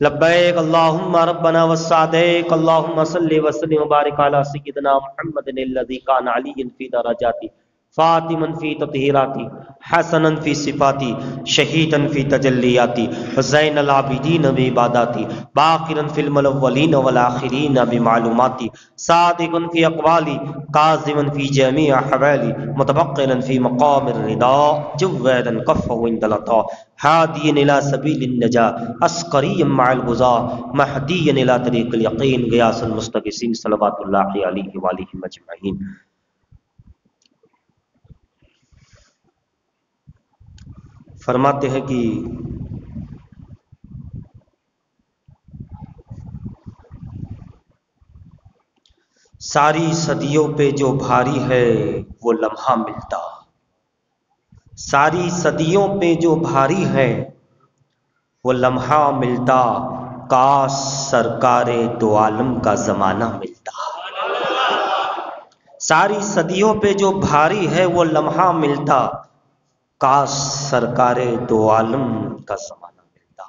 لبیک اللہم ربنا والسعدیک اللہم صلی وسلم وبارک علی سیدنا محمد الذی کان علی فی درجاتی فاطما فی تطہیراتی حسنا فی صفاتی شہیدا فی تجلیاتی زین العابدین بعباداتی باقرا فی الاولین والآخرین بمعلوماتی صادقا فی اقوالی کاظما فی جمیع احوالی متبقلا فی مقام الرضا جوادا کفہ عند العطاء ہادیا الی سبیل النجاة عسکریا مع الغزاة مہدیا الی طریق الیقین غیاث المستغیثین صلوات اللہ علیہ وآلہ اجمعین۔ فرماتے ہیں کہ ساری صدیوں پہ جو بھاری ہے وہ لمحہ ملتا، ساری صدیوں پہ جو بھاری ہے وہ لمحہ ملتا، کاش سرکار دو عالم کا زمانہ ملتا۔ ساری صدیوں پہ جو بھاری ہے وہ لمحہ ملتا، کاش سرکار دو عالم کا زمانہ ملتا۔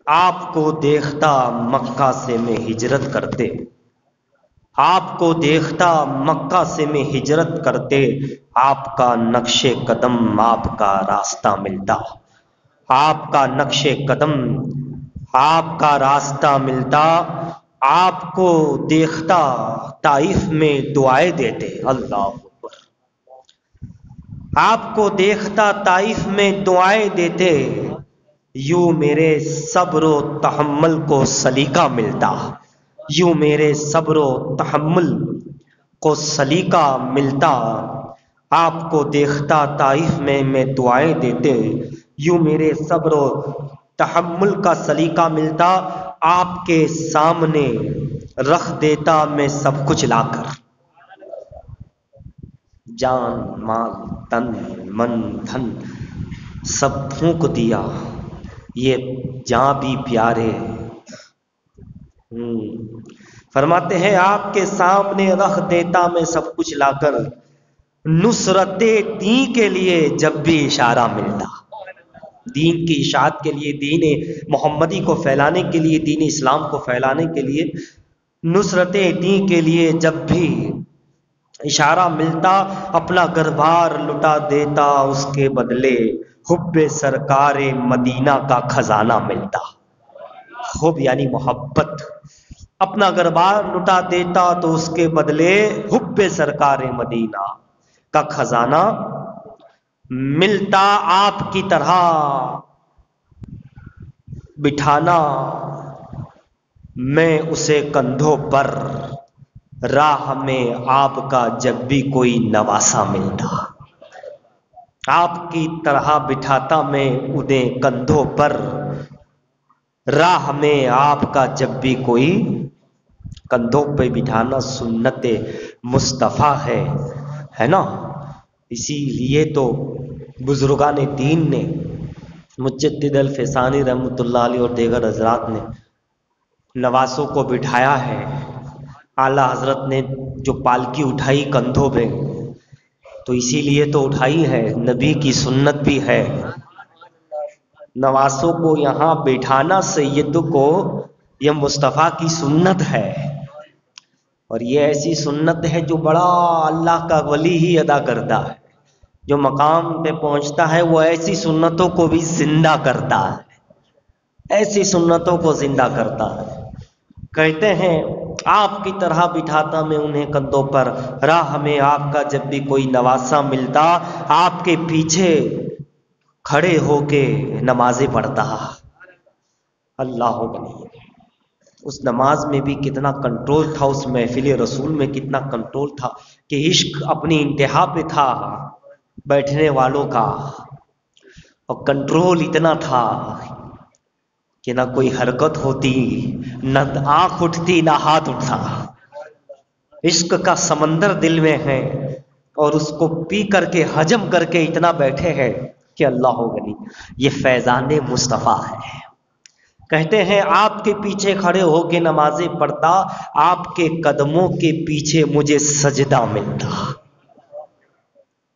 آپ کو دیکھتا مکہ سے میں ہجرت کرتے، آپ کو دیکھتا مکہ سے میں ہجرت کرتے، آپ کا نقش قدم آپ کا راستہ ملتا، آپ کا نقش قدم آپ کا راستہ ملتا۔ آپ کو دیکھتا طائف میں دعائیں دیتے، اللہ اکبر، آپ کو دیکھتا طائف میں دعائیں دیتے، یوں میرے صبر و تحمل کو سلیقہ ملتا، یوں میرے صبر و تحمل کو سلیقہ ملتا۔ آپ کو دیکھتا طائف میں دعائیں دیتے، یوں میرے صبر و تحمل کا سلیقہ ملتا۔ آپ کے سامنے رکھ دیتا میں سب کچھ لا کر، جان مال تن من دھن سب پھونک دیا، یہ جاں بھی پیارے۔ فرماتے ہیں آپ کے سامنے رکھ دیتا میں سب کچھ لا کر، نصرت دین کے لیے جب بھی اشارہ ملتا، دین کی اشاعت کے لیے، دین محمدی کو پھیلانے کے لیے، دین اسلام کو پھیلانے کے لیے، نصرت دین کے لیے جب بھی اشارہ ملتا، اپنا گھر بار لٹا دیتا، اس کے بدلے حب سرکار مدینہ کا خزانہ ملتا۔ حب یعنی محبت، اپنا گھر بار لٹا دیتا تو اس کے بدلے حب سرکار مدینہ کا خزانہ ملتا۔ آپ کی طرح بٹھانا میں اسے کندھوں پر، راہ میں آپ کا جب بھی کوئی نواسا ملتا، آپ کی طرح بٹھاتا میں انہیں کندھوں پر، راہ میں آپ کا جب بھی کوئی، کندھوں پہ بٹھانا سنت مصطفیٰ ہے نا۔ اسی لیے تو بزرگان دین نے، مجدد الفسانی رحمۃ اللہ علیہ اور دیگر حضرات نے نواسوں کو بٹھایا ہے۔ اعلیٰ حضرت نے جو پالکی اٹھائی کندھوں پہ، تو اسی لیے تو اٹھائی ہے، نبی کی سنت بھی ہے۔ نواسوں کو یہاں بٹھانا سید کو، یہ مصطفیٰ کی سنت ہے، اور یہ ایسی سنت ہے جو بڑا اللہ کا ولی ہی ادا کرتا ہے۔ جو مقام پہ پہنچتا ہے وہ ایسی سنتوں کو بھی زندہ کرتا ہے، ایسی سنتوں کو زندہ کرتا ہے۔ کہتے ہیں آپ کی طرح بٹھاتا میں انہیں کندھوں پر، راہ میں آپ کا جب بھی کوئی نواسا ملتا، آپ کے پیچھے کھڑے ہو کے نمازیں پڑھتا۔ اللہ اکبر، اس نماز میں بھی کتنا کنٹرول تھا، اس محفل رسول میں کتنا کنٹرول تھا کہ عشق اپنی انتہا پہ تھا بیٹھنے والوں کا، اور کنٹرول اتنا تھا کہ نہ کوئی حرکت ہوتی، نہ آنکھ اٹھتی، نہ ہاتھ اٹھتا۔ عشق کا سمندر دل میں ہے، اور اس کو پی کر کے ہجم کر کے اتنا بیٹھے ہیں کہ اللہ غنی، یہ فیضان مصطفیٰ ہے۔ کہتے ہیں آپ کے پیچھے کھڑے ہو کے نمازیں پڑھتا، آپ کے قدموں کے پیچھے مجھے سجدہ ملتا۔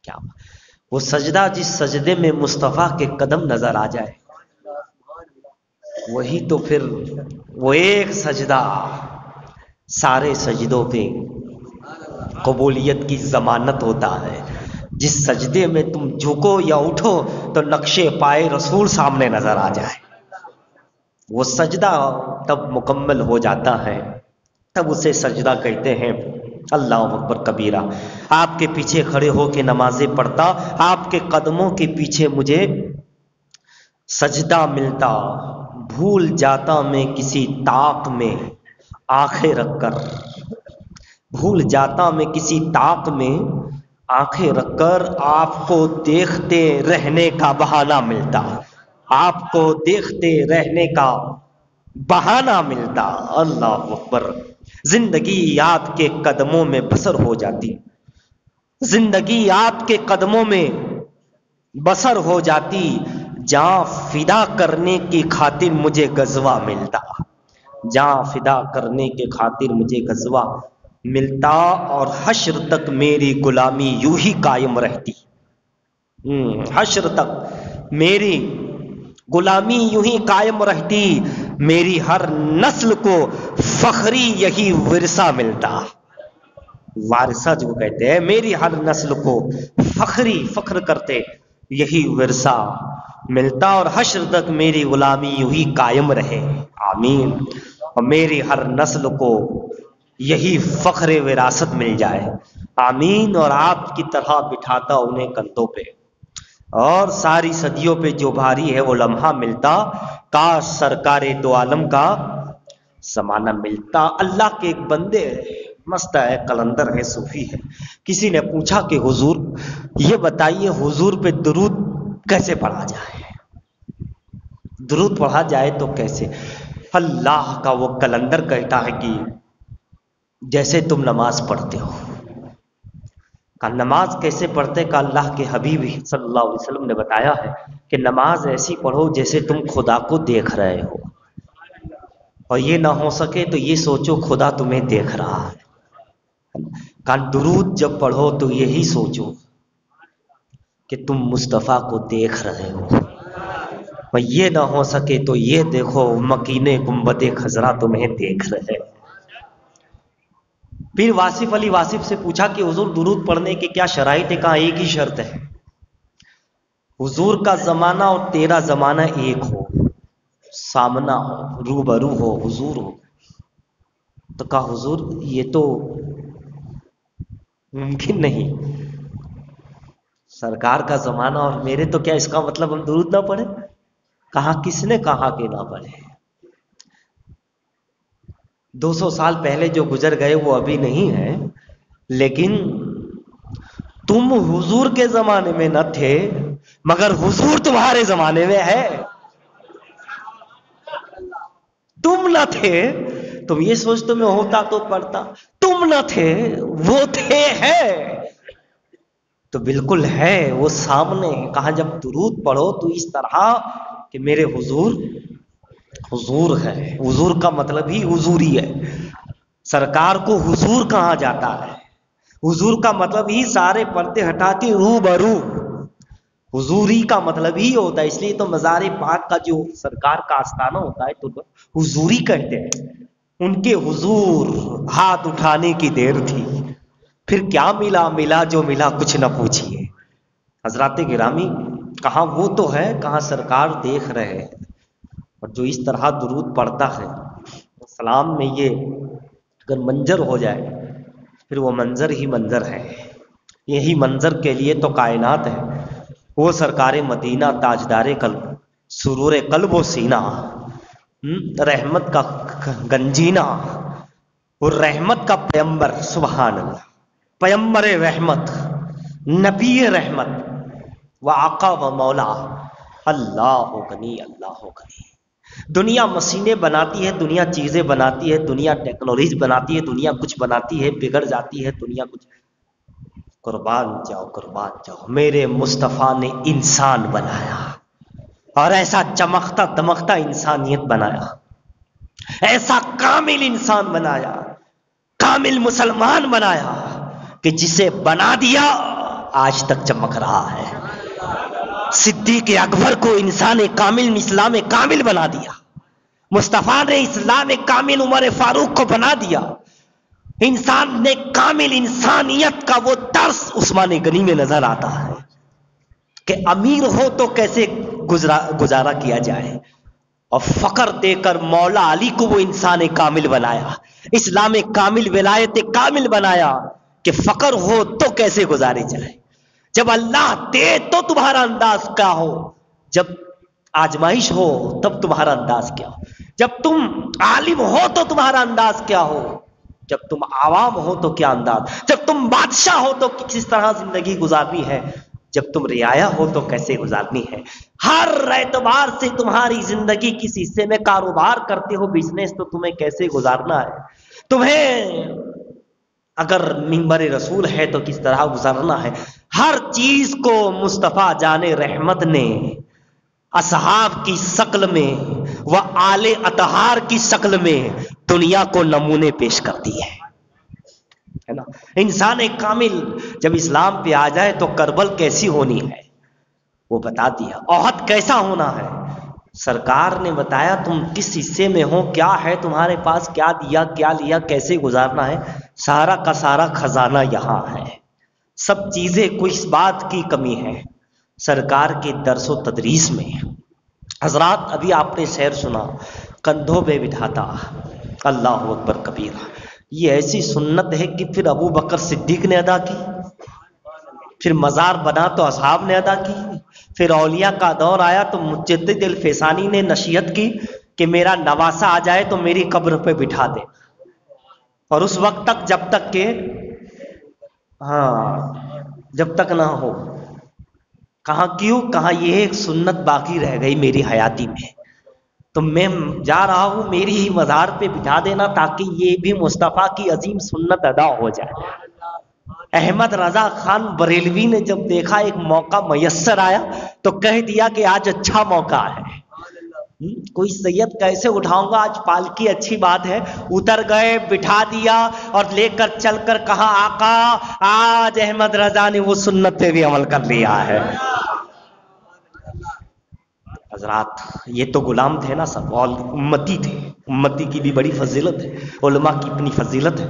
کیا وہ سجدہ جس سجدے میں مصطفیٰ کے قدم نظر آ جائے، وہی تو پھر وہ ایک سجدہ سارے سجدوں پہ قبولیت کی ضمانت ہوتا ہے۔ جس سجدے میں تم جھکو یا اٹھو تو نقشے پائے رسول سامنے نظر آ جائے، وہ سجدہ تب مکمل ہو جاتا ہے، تب اسے سجدہ کہتے ہیں۔ اللہ اکبر کبیرہ۔ آپ کے پیچھے کھڑے ہو کے نمازیں پڑھتا، آپ کے قدموں کے پیچھے مجھے سجدہ ملتا، بھول جاتا میں کسی طاق میں آنکھیں رکھ کر، بھول جاتا میں کسی طاق میں آنکھیں رکھ کر، آپ کو دیکھتے رہنے کا بہانہ ملتا، آپ کو دیکھتے رہنے کا بہانہ ملتا۔ اللہ اکبر۔ زندگی آپ کے قدموں میں بسر ہو جاتی، زندگی آپ کے قدموں میں بسر ہو جاتی، جاں فدا کرنے کی خاطر مجھے غزوہ ملتا، جاں فدا کرنے کی خاطر مجھے غزوہ ملتا، اور حشر تک میری غلامی یوں ہی قائم رہتی، حشر تک میری غلامی یوں ہی قائم رہتی، میری ہر نسل کو فخری یہی ورثہ ملتا۔ وارثہ جو کہتے ہیں، میری ہر نسل کو فخری، فخر کرتے یہی ورثہ ملتا، اور حشر تک میری غلامی یوں ہی قائم رہے، آمین۔ اور میری ہر نسل کو یہی فخر وراثت مل جائے، آمین۔ اور آپ کی طرح بٹھاتا انہیں کندھوں پہ، اور ساری صدیوں پہ جو بھاری ہے وہ لمحہ ملتا، کاش سرکار دو عالم کا زمانہ ملتا۔ اللہ کے ایک بندے مست ہے، قلندر ہے، صوفی ہے، کسی نے پوچھا کہ حضور یہ بتائیے حضور پہ درود کیسے پڑھا جائے، درود پڑھا جائے تو کیسے؟ اللہ کا وہ قلندر کہتا ہے کہ جیسے تم نماز پڑھتے ہو۔ کہا نماز کیسے پڑھتے؟ کہ اللہ کے حبیب صلی اللہ علیہ وسلم نے بتایا ہے کہ نماز ایسی پڑھو جیسے تم خدا کو دیکھ رہے ہو، اور یہ نہ ہو سکے تو یہ سوچو خدا تمہیں دیکھ رہا ہے۔ کہا درود جب پڑھو تو یہی سوچو کہ تم مصطفیٰ کو دیکھ رہے ہو، اور یہ نہ ہو سکے تو یہ دیکھو مکین گنبد خضرا تمہیں دیکھ رہے۔ پھر واصف علی واصف سے پوچھا کہ حضور درود پڑھنے کے کیا شرائط ہے؟ کہا ایک ہی شرط ہے، حضور کا زمانہ اور تیرا زمانہ ایک ہو، سامنا ہو، روبرو ہو، حضور ہو۔ تو کہا حضور یہ تو ممکن نہیں، سرکار کا زمانہ اور میرے تو کیا اس کا مطلب ہم درود نہ پڑھیں؟ کہا کس نے کہا کہ نہ پڑھیں؟ 200 سال پہلے جو گزر گئے وہ ابھی نہیں ہے، لیکن تم حضور کے زمانے میں نہ تھے مگر حضور تمہارے زمانے میں ہے۔ تم نہ تھے، تم یہ سوچتے میں ہوتا تو پڑھتا، تم نہ تھے وہ تھے، ہے تو بالکل ہے وہ سامنے۔ کہا جب درود پڑھو تو اس طرح کہ میرے حضور حضور ہے، حضور کا مطلب ہی حضوری ہے، سرکار کو حضور کہا جاتا ہے، حضور کا مطلب ہی سارے پردے ہٹا کے روبرو، حضوری کا مطلب ہی ہوتا ہے۔ اس لیے تو مزار پاک کا جو سرکار کا آستانہ ہوتا ہے تو حضوری کہتے ہیں، ان کے حضور ہاتھ اٹھانے کی دیر تھی، پھر کیا ملا، ملا جو ملا کچھ نہ پوچھیے۔ حضرات گرامی، کہاں وہ تو ہے، کہاں سرکار دیکھ رہے ہیں، اور جو اس طرح درود پڑھتا ہے اسلام میں یہ اگر منظر ہو جائے پھر وہ منظر ہی منظر ہے۔ یہی منظر کے لیے تو کائنات ہے۔ وہ سرکار مدینہ، تاجدار قلب، سرور قلب و سینہ، رحمت کا گنجینہ، وہ رحمت کا پیمبر، سبحان اللہ، پیمبر رحمت، نبی رحمت، و آقا و مولا، اللہ غنی، اللہ غنی۔ دنیا مشینیں بناتی ہے، دنیا چیزیں بناتی ہے، دنیا ٹیکنالوجی بناتی ہے، دنیا کچھ بناتی ہے، بگڑ جاتی ہے دنیا کچھ۔ قربان جاؤ، قربان جاؤ، میرے مصطفیٰ نے انسان بنایا، اور ایسا چمکتا دمکتا انسانیت بنایا، ایسا کامل انسان بنایا، کامل مسلمان بنایا کہ جسے بنا دیا آج تک چمک رہا ہے۔ صدیق اکبر کو انسان کامل اسلام کامل بنا دیا، مصطفیٰ نے اسلام کامل عمر فاروق کو بنا دیا، انسان نے کامل انسانیت کا وہ درس عثمان غنی میں نظر آتا ہے کہ امیر ہو تو کیسے گزارا کیا جائے، اور فقر دے کر مولا علی کو وہ انسان کامل بنایا، اسلام کامل ولایت کامل بنایا کہ فقر ہو تو کیسے گزارے جائے، جب اللہ دے تو تمہارا انداز کیا ہو، جب آزمائش ہو تب تمہارا انداز کیا ہو، جب تم عالم ہو تو تمہارا انداز کیا ہو، جب تم عوام ہو تو کیا انداز، جب تم بادشاہ ہو تو کس طرح زندگی گزارنی ہے، جب تم رعایا ہو تو کیسے گزارنی ہے، ہر اعتبار سے تمہاری زندگی کس حصے میں کاروبار کرتے ہو، بزنس، تو تمہیں کیسے گزارنا ہے، تمہیں اگر منبر رسول ہے تو کس طرح گزارنا ہے، ہر چیز کو مصطفیٰ جان رحمت نے اصحاب کی شکل میں و آل اطہار کی شکل میں دنیا کو نمونے پیش کر دیے ہے نا۔ انسان کامل جب اسلام پہ آ جائے تو کربل کیسی ہونی ہے وہ بتا دیا، احد کیسا ہونا ہے سرکار نے بتایا، تم کس حصے میں ہو، کیا ہے تمہارے پاس، کیا دیا کیا لیا، کیسے گزارنا ہے، سارا کا سارا خزانہ یہاں ہے، سب چیزیں، کوئی اس بات کی کمی ہے سرکار کے درس و تدریس میں۔ حضرات ابھی آپ نے شعر سنا، کندھوں پہ بٹھاتا اللہ اکبر کبیرہ، یہ ایسی سنت ہے کہ پھر ابو بکر صدیق نے ادا کی، پھر مزار بنا تو اصحاب نے ادا کی، پھر اولیاء کا دور آیا تو مجدد الفسانی نے نصیحت کی کہ میرا نواسہ آ جائے تو میری قبر پہ بٹھا دے، اور اس وقت تک جب تک کہ جب تک نہ ہو، کہاں کیوں، کہاں یہ ایک سنت باقی رہ گئی میری حیاتی میں، تو میں جا رہا ہوں میری ہی مزار پہ بٹھا دینا تاکہ یہ بھی مصطفیٰ کی عظیم سنت ادا ہو جائے۔ احمد رضا خان بریلوی نے جب دیکھا ایک موقع میسر آیا تو کہہ دیا کہ آج اچھا موقع ہے، کوئی سید کیسے اٹھاؤں گا، آج پالکی اچھی بات ہے، اتر گئے، بٹھا دیا اور لے کر چل کر کہا آقا آج احمد رضا نے وہ سنت پہ بھی عمل کر لیا ہے۔ حضرات یہ تو غلام تھے نا سب، اور امتی تھے، امتی کی بھی بڑی فضیلت ہے، علماء کی اپنی فضیلت ہے۔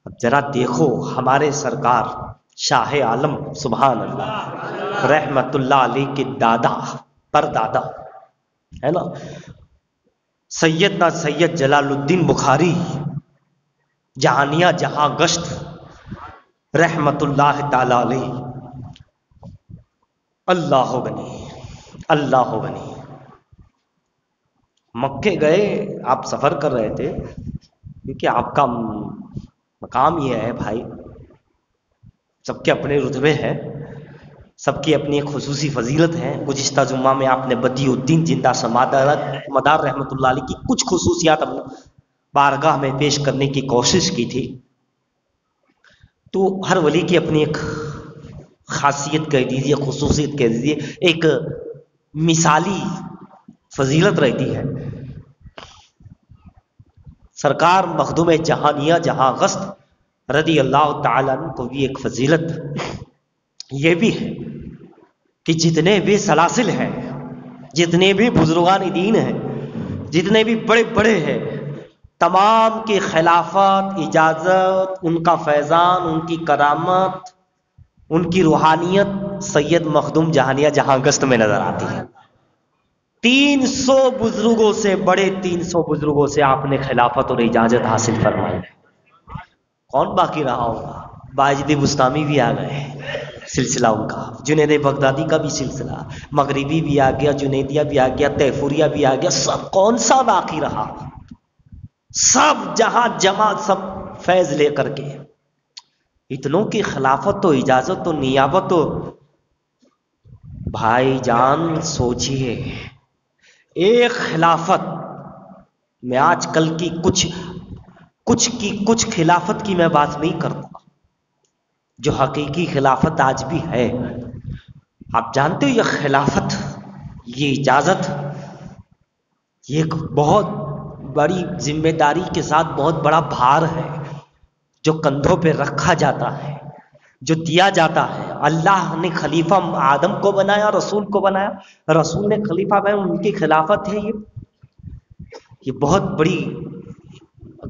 اب ذرا دیکھو ہمارے سرکار شاہ عالم سبحان اللہ رحمت اللہ علیہ کے دادا پر دادا ہے نا، سیدنا سید جلال الدین بخاری جہانیہ جہاں گشت رحمت اللہ تعالی علیہ، اللہ غنی اللہ غنی، مکے گئے، آپ سفر کر رہے تھے کیونکہ آپ کا مقام یہ ہے بھائی، سب کے اپنے رتبے ہیں، سب کی اپنی ایک خصوصی فضیلت ہے۔ گزشتہ جمعہ میں آپ نے بدیع الدین زندہ مدار رحمت اللہ علیہ کی کچھ خصوصیات اپنے بارگاہ میں پیش کرنے کی کوشش کی تھی، تو ہر ولی کی اپنی ایک خاصیت کہہ دیجیے، خصوصیت کہہ دیجیے، ایک مثالی فضیلت رہتی ہے۔ سرکار مخدوم جہانیہ جہاں گشت رضی اللہ تعالیٰ عنہ کو بھی ایک فضیلت یہ بھی ہے کہ جتنے بھی سلاسل ہیں، جتنے بھی بزرگان دین ہیں، جتنے بھی بڑے بڑے ہیں، تمام کی خلافت، اجازت، ان کا فیضان، ان کی کرامت، ان کی روحانیت سید مخدوم جہانیہ جہاں گشت میں نظر آتی ہے۔ 300 بزرگوں سے، بڑے 300 بزرگوں سے آپ نے خلافت اور اجازت حاصل فرمائی، کون باقی رہا ہوگا؟ باجد بستامی بھی آ گئے، سلسلہ ان کا، جنید بغدادی کا بھی سلسلہ، مغربی بھی آ گیا، جنیدیہ بھی آ گیا، تیفوریہ بھی آ گیا، سب کون سا باقی رہا؟ سب جہاں جمع، سب فیض لے کر کے، اتنوں کی خلافت تو اجازت تو نیابت تو، بھائی جان سوچئے، ایک خلافت میں آج کل کی کچھ خلافت کی میں بات نہیں کرتا، جو حقیقی خلافت آج بھی ہے، آپ جانتے ہو یہ خلافت، یہ اجازت، یہ ایک بہت بڑی ذمہ داری کے ساتھ بہت بڑا بھار ہے جو کندھوں پہ رکھا جاتا ہے، جو دیا جاتا ہے. اللہ نے خلیفہ آدم کو بنایا، رسول کو بنایا، رسول نے خلیفہ بنایا، ان کی خلافت ہے. یہ بہت بڑی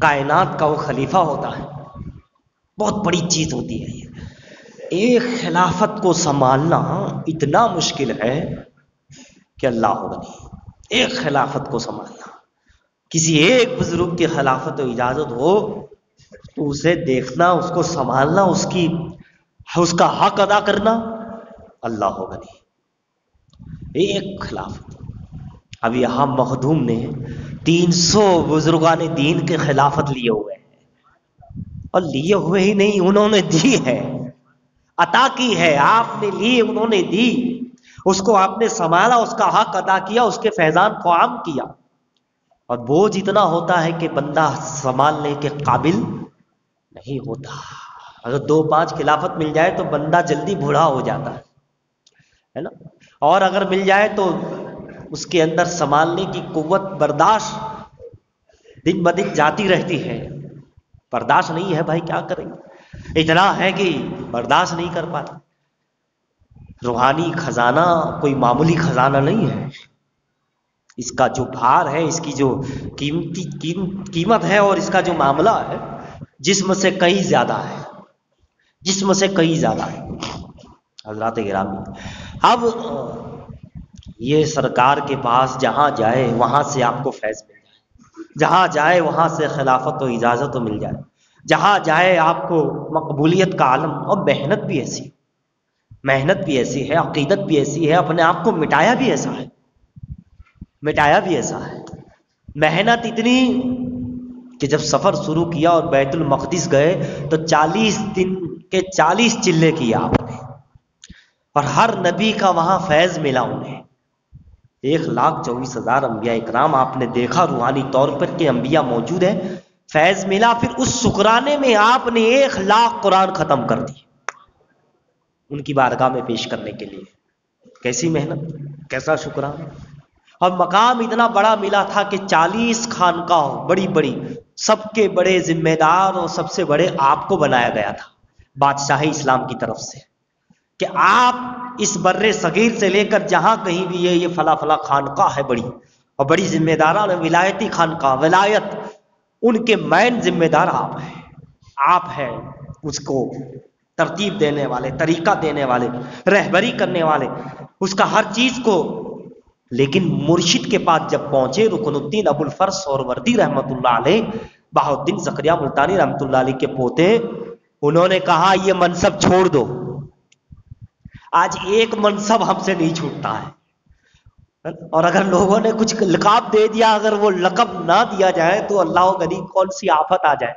کائنات کا وہ خلیفہ ہوتا ہے، بہت بڑی چیز ہوتی ہے. یہ ایک خلافت کو سنبھالنا اتنا مشکل ہے کہ اللہ ہوگا نہیں. ایک خلافت کو سنبھالنا، کسی ایک بزرگ کی خلافت و اجازت ہو تو اسے دیکھنا، اس کو سنبھالنا، اس کا حق ادا کرنا اللہ ہوگا نہیں. ایک خلافت. اب یہاں مخدوم نے 300 بزرگان دین کے خلافت لیے ہوئے ہیں، اور لیے ہوئے ہی نہیں، انہوں نے دی ہے، عطا کی ہے. آپ نے لی، انہوں نے دی، اس کو آپ نے سنبھالا، اس کا حق ادا کیا، اس کے فیضان کو عام کیا. اور بوجھ اتنا ہوتا ہے کہ بندہ سنبھالنے کے قابل نہیں ہوتا. اگر 2-5 خلافت مل جائے تو بندہ جلدی بوڑھا ہو جاتا ہے نا. اور اگر مل جائے تو اس کے اندر سنبھالنے کی قوت، برداشت دن بدن جاتی رہتی ہے. برداشت نہیں ہے بھائی، کیا کریں گے؟ اتنا ہے کہ برداشت نہیں کر پاتا. روحانی خزانہ کوئی معمولی خزانہ نہیں ہے. اس کا جو بھار ہے، اس کی جو قیمت ہے، اور اس کا جو معاملہ ہے، جسم سے کہیں زیادہ ہے، جسم سے کہیں زیادہ ہے. حضرات گرامی، اب یہ سرکار کے پاس جہاں جائے وہاں سے آپ کو فیض مل جائے، جہاں جائے وہاں سے خلافت و اجازت مل جائے، جہاں جائے آپ کو مقبولیت کا عالم. اور محنت بھی ایسی، محنت بھی ایسی ہے، عقیدت بھی ایسی ہے، اپنے آپ کو مٹایا بھی ایسا ہے، مٹایا بھی ایسا ہے. محنت اتنی کہ جب سفر شروع کیا اور بیت المقدس گئے تو 40 دن کے 40 چلے کیا آپ نے، اور ہر نبی کا وہاں فیض ملا. انہیں 1,24,000 انبیاء اکرام آپ نے دیکھا روحانی طور پر کہ انبیاء موجود ہیں، فیض ملا. پھر اس شکرانے میں آپ نے 1,00,000 قرآن ختم کر دی ان کی بارگاہ میں پیش کرنے کے لیے. کیسی محنت، کیسا شکرانہ. اور مقام اتنا بڑا ملا تھا کہ 40 خانقاہ بڑی بڑی، سب کے بڑے ذمہ دار اور سب سے بڑے آپ کو بنایا گیا تھا بادشاہ اسلام کی طرف سے، کہ آپ اس بر صغیر سے لے کر جہاں کہیں بھی یہ فلاں فلاں خانقاہ ہے بڑی، اور بڑی ذمہ داران ولایتی خانقاہ، ولایت، ان کے مین ذمہ دار آپ ہیں. آپ ہیں اس کو ترتیب دینے والے، طریقہ دینے والے، رہبری کرنے والے، اس کا ہر چیز کو. لیکن مرشد کے پاس جب پہنچے، رکن الدین ابو الفرس سہروردی رحمۃ اللہ علیہ، بہاؤالدین زکریہ ملتانی رحمۃ اللہ علیہ کے پوتے، انہوں نے کہا یہ منصب چھوڑ دو. آج ایک منصب ہم سے نہیں چھوٹتا ہے، اور اگر لوگوں نے کچھ لقب دے دیا، اگر وہ لقب نہ دیا جائے تو اللہ غنی کون سی آفت آ جائے.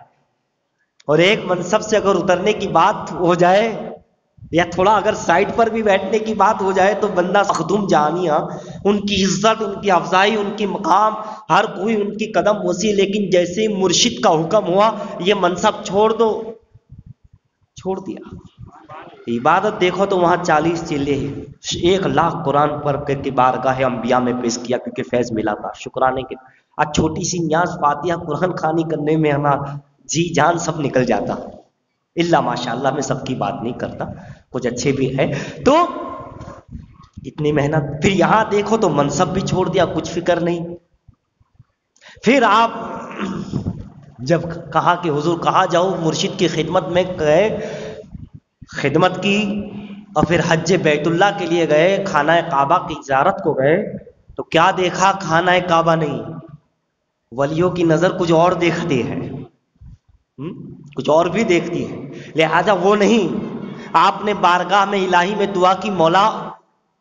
اور ایک منصب سے اگر اترنے کی بات ہو جائے، یا تھوڑا اگر سائڈ پر بھی بیٹھنے کی بات ہو جائے، تو بندہ مخدوم جہانیاں، ان کی عزت، ان کی افزائی، ان کی مقام، ہر کوئی ان کی قدم وسیع. لیکن جیسے ہی مرشد کا حکم ہوا یہ منصب چھوڑ دو، چھوڑ دیا. عبادت دیکھو تو وہاں 40 چلے، 1,00,000 قرآن پر کی بارگاہ انبیاء میں پیش کیا، کیونکہ فیض ملا تھا شکرانے کے. آج چھوٹی سی نیاز فاتحہ قرآن خوانی کرنے میں ہمارا جی جان سب نکل جاتا، اللہ ماشاء اللہ میں سب کی بات نہیں کرتا، کچھ اچھے بھی ہے. تو اتنی محنت، پھر یہاں دیکھو تو منصب بھی چھوڑ دیا، کچھ فکر نہیں. پھر آپ جب کہا کہ حضور کہاں جاؤ، مرشد کی خدمت میں گئے، خدمت کی، اور پھر حج بیت اللہ کے لیے گئے، خانہ کعبہ کی زیارت کو گئے، تو کیا دیکھا؟ خانہ کعبہ نہیں، ولیوں کی نظر کچھ اور دیکھتی ہے، کچھ اور بھی دیکھتی ہے. لہذا وہ نہیں، آپ نے بارگاہ میں الہی میں دعا کی، مولا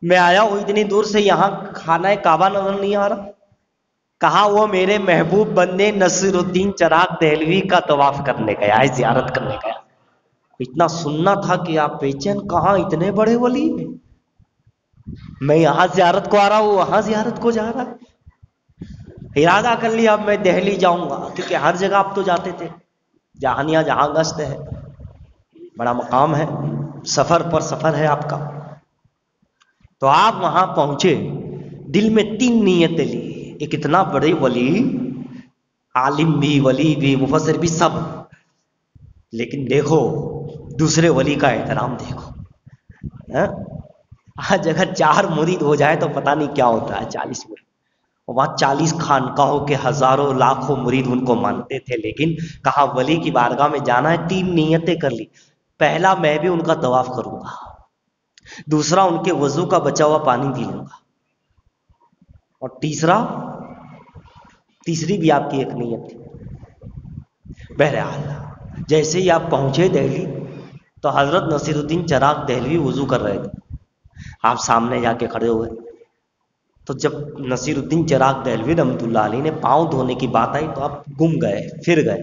میں آیا ہوں اتنی دور سے، یہاں خانہ کعبہ نظر نہیں آ رہا. کہا وہ میرے محبوب بندے نصیر الدین چراغ دہلوی کا طواف کرنے گیا ہے، زیارت کرنے گیا. اتنا سننا تھا کہ آپ بیچین، کہاں اتنے بڑے ولی، میں یہاں زیارت کو آ رہا ہوں، وہاں زیارت کو جا رہا. ارادہ کر لیا اب میں دہلی جاؤں گا، کیونکہ ہر جگہ آپ تو جاتے تھے، جہانیاں جہاں گشت ہے، بڑا مقام ہے، سفر پر سفر ہے آپ کا. تو آپ وہاں پہنچے، دل میں 3 نیتیں لی. ایک اتنا بڑے ولی، عالم بھی، ولی بھی، مفسر بھی، سب. لیکن دیکھو دوسرے ولی کا احترام دیکھو. آج اگر 4 مرید ہو جائے تو پتہ نہیں کیا ہوتا ہے. 40 مرید، وہاں 40 خانقاہوں کے ہزاروں لاکھوں مرید ان کو مانتے تھے، لیکن کہا ولی کی بارگاہ میں جانا ہے 3 نیتیں کر لی. پہلا، میں بھی ان کا طواف کروں گا. دوسرا، ان کے وضو کا بچا ہوا پانی پی لوں گا. اور تیسری بھی آپ کی ایک نیت تھی. بہرحال جیسے ہی آپ پہنچے دہلی تو حضرت نصیر الدین چراغ دہلوی وضو کر رہے تھے. آپ سامنے جا کے کھڑے ہوئے. تو جب نصیر الدین چراغ دہلوی رحمۃ اللہ علیہ نے پاؤں دھونے کی بات آئی تو آپ گم گئے، پھر گئے.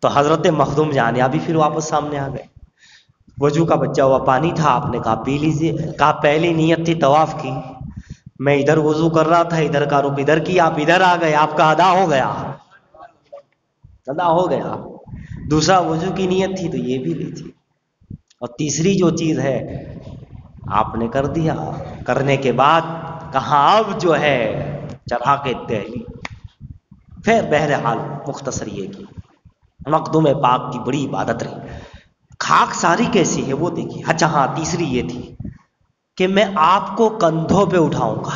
تو حضرت مخدوم جانیہ بھی پھر واپس سامنے آ گئے. وضو کا بچا ہوا پانی تھا، آپ نے کہا پی لیجیے. کہا پہلی نیت تھی طواف کی، میں ادھر وضو کر رہا تھا، ادھر کا رخ ادھر کی، آپ ادھر آ گئے، آپ کا ادا ہو گیا. دوسرا وضو کی نیت تھی تو یہ بھی لیجیے. اور تیسری جو چیز ہے آپ نے کر دیا. کرنے کے بعد کہاں اب جو ہے چراغ دہلی. پھر بہرحال مختصر یہ کی مخدوم پاک کی بڑی عبادت رہی. خاک ساری کیسی ہے وہ دیکھیے. اچھا ہاں، تیسری یہ تھی کہ میں آپ کو کندھوں پہ اٹھاؤں گا.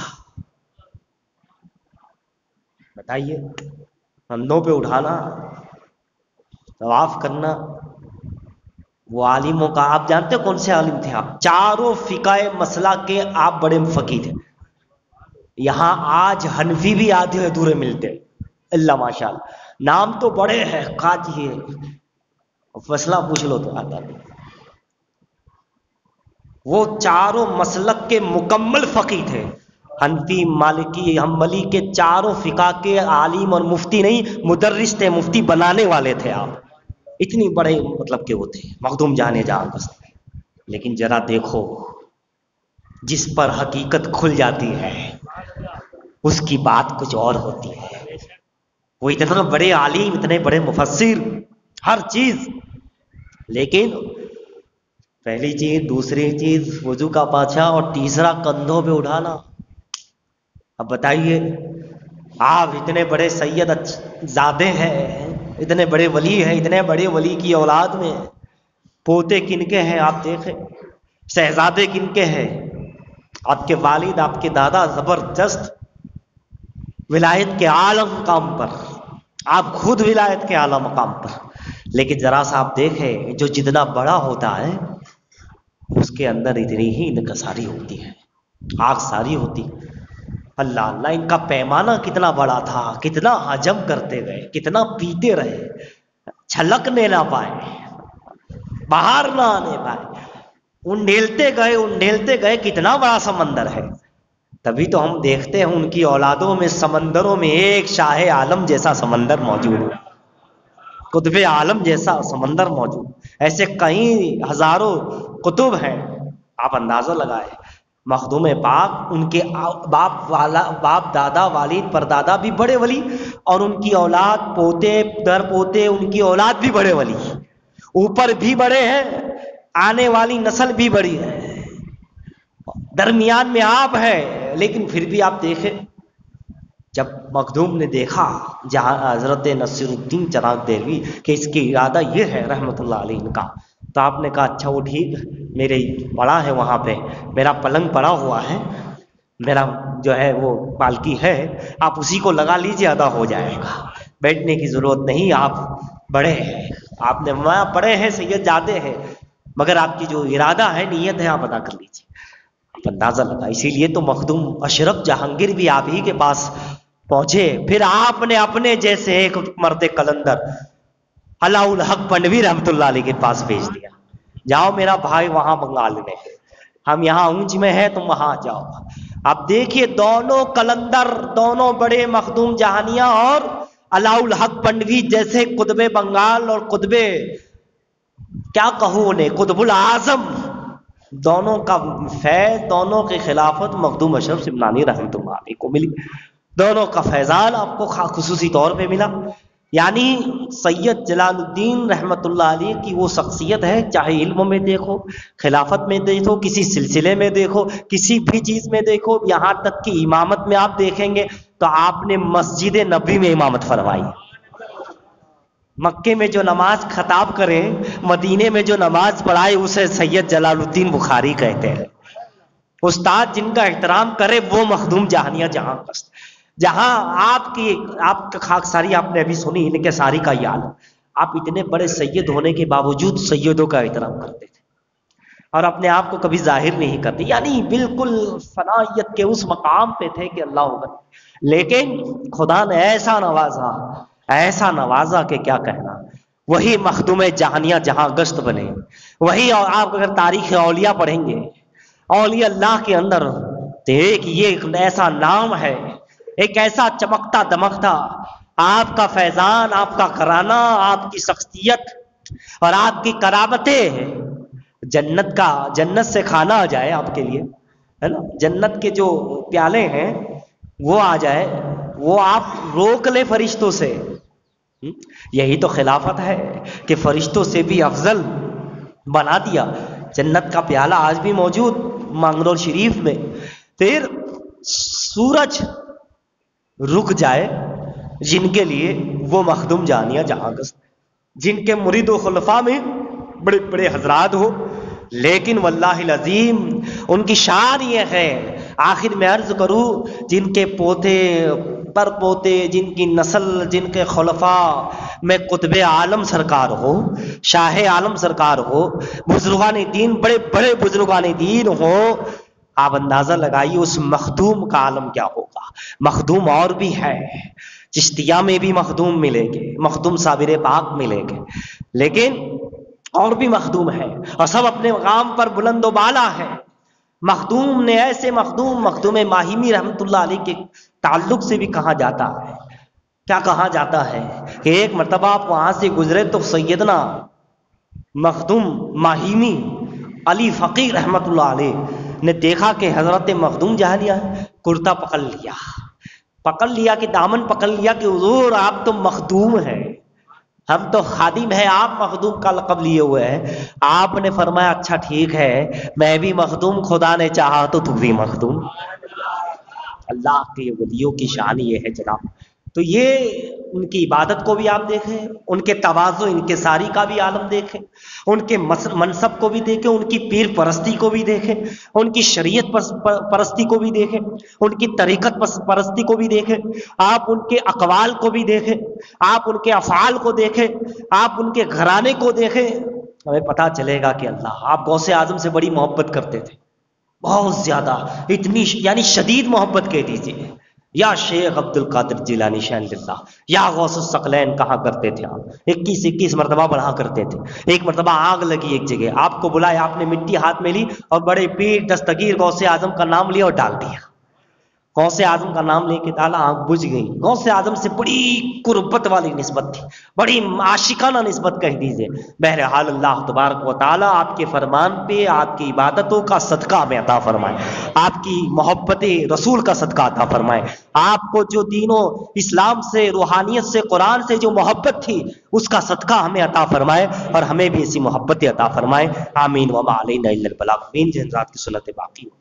بتائیے، کندھوں پہ اٹھانا، طواف کرنا. وہ عالموں کا آپ جانتے کون سے عالم تھے؟ آپ چاروں فقہ مسئلہ کے آپ بڑے فقیہ تھے. یہاں آج حنفی بھی آدھے ادھورے ملتے. اللہ ماشاء اللہ، نام تو بڑے ہیں، کاج یہ فیصلہ پوچھ لو تو آتا نہیں. وہ چاروں مسلک کے مکمل فقیہ تھے. حنفی، مالکی، حنبلی کے چاروں فقہ کے عالم اور مفتی نہیں، مدرس تھے، مفتی بنانے والے تھے آپ. اتنی بڑے مطلب کہ وہ تھے مخدوم جانے جہاں بس. لیکن ذرا دیکھو، جس پر حقیقت کھل جاتی ہے اس کی بات کچھ اور ہوتی ہے. وہ اتنے بڑے عالم، اتنے بڑے مفسر، ہر چیز، لیکن پہلی چیز، دوسری چیز وضو کا پاچھا، اور تیسرا کندھوں پہ اٹھانا. اب بتائیے، آپ اتنے بڑے سید زادے ہیں، اتنے بڑے ولی ہیں، اتنے بڑے ولی کی اولاد میں پوتے کن کے ہیں آپ دیکھیں، شہزادے کن کے ہیں. آپ کے والد، آپ کے دادا زبردست ولایت کے اعلیٰ مقام پر، آپ خود ولایت کے اعلیٰ مقام پر. لیکن ذرا سا آپ دیکھیں، جو جتنا بڑا ہوتا ہے اس کے اندر اتنی ہی انکساری ہوتی ہے، آگ ساری ہوتی. اللہ اللہ، ان کا پیمانہ کتنا بڑا تھا، کتنا حجم کرتے گئے، کتنا پیتے رہے، چھلکنے نہ پائے، باہر نہ آنے پائے، انڈھیلتے گئے. کتنا بڑا سمندر ہے. تبھی تو ہم دیکھتے ہیں ان کی اولادوں میں سمندروں میں ایک شاہ عالم جیسا سمندر موجود ہے، قطب عالم جیسا سمندر موجود. ایسے کئی ہزاروں قطب ہیں. آپ اندازہ لگائے، مخدوم پاک، ان کے باپ دادا، والد، پردادا بھی بڑے ولی، اور ان کی اولاد، پوتے در پوتے، ان کی اولاد بھی بڑے ولی، اوپر بھی بڑے ہیں، آنے والی نسل بھی بڑی ہے، درمیان میں آپ ہے. لیکن پھر بھی آپ دیکھیں، جب مخدوم نے دیکھا جہاں حضرت نصیر الدین چراغ دہلوی کہ اس کی ارادہ یہ ہے رحمۃ اللہ علیہ ان کا، تو آپ نے کہا اچھا وہ ٹھیک، میرے پڑا ہے وہاں پہ، میرا پلنگ پڑا ہوا ہے، میرا جو ہے وہ پالکی ہے، آپ اسی کو لگا لیجیے، ادا ہو جائے گا، بیٹھنے کی ضرورت نہیں. آپ بڑے ہیں، آپ نے وہاں پڑے ہیں، سید جاتے ہیں، مگر آپ کی جو ارادہ ہے، نیت ہے، آپ ادا کر لیجیے. آپ اندازہ لگا. اسی لیے تو مخدوم اشرف جہانگیر بھی آپ ہی کے پاس پہنچے. پھر آپ نے اپنے جیسے ایک مرد کلندر علاء الحق پنڈوی رحمۃ اللہ علیہ کے پاس بھیج دیا، جاؤ میرا بھائی وہاں بنگال میں ہے، ہم یہاں اونچ میں ہیں، تم وہاں جاؤ. اب دیکھیے، دونوں کلندر، دونوں بڑے مخدوم جہانیہ اور علاء الحق پنڈوی جیسے قطب بنگال اور قطب، کیا کہوں انہیں، قطب العظم، دونوں کا فیض، دونوں کی خلافت مخدوم اشرف سمنانی رحمۃ اللہ علیہ کو ملی. دونوں کا فیضان آپ کو خصوصی طور پہ ملا. یعنی سید جلال الدین رحمۃ اللہ علیہ کی وہ شخصیت ہے، چاہے علم میں دیکھو، خلافت میں دیکھو، کسی سلسلے میں دیکھو، کسی بھی چیز میں دیکھو، یہاں تک کہ امامت میں آپ دیکھیں گے تو آپ نے مسجد نبوی میں امامت فرمائی. مکے میں جو نماز خطاب کرے، مدینے میں جو نماز پڑھائے اسے سید جلال الدین بخاری کہتے ہیں۔ استاد جن کا احترام کرے وہ مخدوم جہانیہ جہاں قصد، جہاں آپ کا خاکساری آپ نے ابھی سنی، ان کے ساری کا یاد، آپ اتنے بڑے سید ہونے کے باوجود سیدوں کا احترام کرتے تھے اور اپنے آپ کو کبھی ظاہر نہیں کرتے، یعنی بالکل فنائیت کے اس مقام پہ تھے کہ اللہ اکبر۔ لیکن خدا نے ایسا نوازا کہ کیا کہنا، وہی مخدوم جہانیہ جہاں گشت بنے۔ وہی، اور آپ اگر تاریخ اولیاء پڑھیں گے، اولیاء اللہ کے اندر تو ایک ایسا نام ہے، ایک ایسا چمکتا دمکتا آپ کا فیضان، آپ کا کرانہ، آپ کی شخصیت اور آپ کی کرامتیں، جنت سے کھانا آ جائے آپ کے لیے، ہے نا، جنت کے جو پیالے ہیں وہ آ جائے، وہ آپ روک لے فرشتوں سے۔ یہی تو خلافت ہے کہ فرشتوں سے بھی افضل بنا دیا۔ جنت کا پیالہ آج بھی موجود مانگرول شریف میں، پھر سورج رک جائے جن کے لیے وہ مخدوم جہانیہ جہاں گشت، جن کے مرید و خلفاء میں بڑے بڑے حضرات ہو، لیکن واللہ العظیم ان کی شان یہ ہے، آخر میں عرض کروں، جن کے پوتے پر پوتے، جن کی نسل، جن کے خلفاء میں قطب عالم سرکار ہو، شاہ عالم سرکار ہو، بزرگان دین، بڑے بڑے بزرگان دین ہو، آپ اندازہ لگائیے اس مخدوم کا عالم کیا ہوگا۔ مخدوم اور بھی ہے، چشتیہ میں بھی مخدوم ملیں گے، مخدوم صابر پاک ملیں گے، لیکن اور بھی مخدوم ہے اور سب اپنے مقام پر بلند و بالا ہے۔ مخدوم نے ایسے مخدوم ماہیمی رحمت اللہ علیہ کے تعلق سے بھی کہا جاتا ہے، کیا کہا جاتا ہے کہ ایک مرتبہ آپ وہاں سے گزرے تو سیدنا مخدوم ماہیمی علی فقیر رحمت اللہ علیہ نے دیکھا کہ حضرت مخدوم جہانیہ کرتا پکڑ لیا کہ دامن پکڑ لیا کہ حضور آپ تو مخدوم ہیں، ہم تو خادم ہیں، آپ مخدوم کا لقب لیے ہوئے ہیں۔ آپ نے فرمایا اچھا ٹھیک ہے، میں بھی مخدوم، خدا نے چاہا تو تو بھی مخدوم۔ اللہ کے ولیوں کی شان یہ ہے جناب۔ تو یہ ان کی عبادت کو بھی آپ دیکھیں، ان کے تواضع انکساری کا بھی عالم دیکھیں، ان کے منصب کو بھی دیکھیں، ان کی پیر پرستی کو بھی دیکھیں، ان کی شریعت پرستی کو بھی دیکھیں، ان کی طریقت پرستی کو بھی دیکھیں، آپ ان کے اقوال کو بھی دیکھیں، آپ ان کے افعال کو دیکھیں، آپ ان کے گھرانے کو دیکھیں، ہمیں پتہ چلے گا کہ اللہ، آپ غوث اعظم سے بڑی محبت کرتے تھے، بہت زیادہ، اتنی یعنی شدید محبت کہہ دیجیے، یا شیخ عبد القادر جیلانی شین اللہ، یا غوث الثقلین کہا کرتے تھے آپ، 21 مرتبہ پڑھا کرتے تھے۔ ایک مرتبہ آگ لگی ایک جگہ، آپ کو بلایا، آپ نے مٹی ہاتھ میں لی اور بڑے پیر دستگیر غوث اعظم کا نام لیا اور ڈال دیا، غوث اعظم کا نام لے کے ڈالا، آنکھ بجھ گئی۔ غوث اعظم سے بڑی قربت والی نسبت تھی، بڑی عاشقانہ نسبت کہہ دیجیے۔ بہرحال اللہ تبارک و تعالیٰ آپ کے فرمان پہ آپ کی عبادتوں کا صدقہ ہمیں عطا فرمائے، آپ کی محبت رسول کا صدقہ عطا فرمائے، آپ کو جو دین و اسلام سے، روحانیت سے، قرآن سے جو محبت تھی اس کا صدقہ ہمیں عطا فرمائے اور ہمیں بھی ایسی محبت عطا فرمائے۔ آمین وما علینا الا البلاغ۔ جن رات کی سنت باقی ہو۔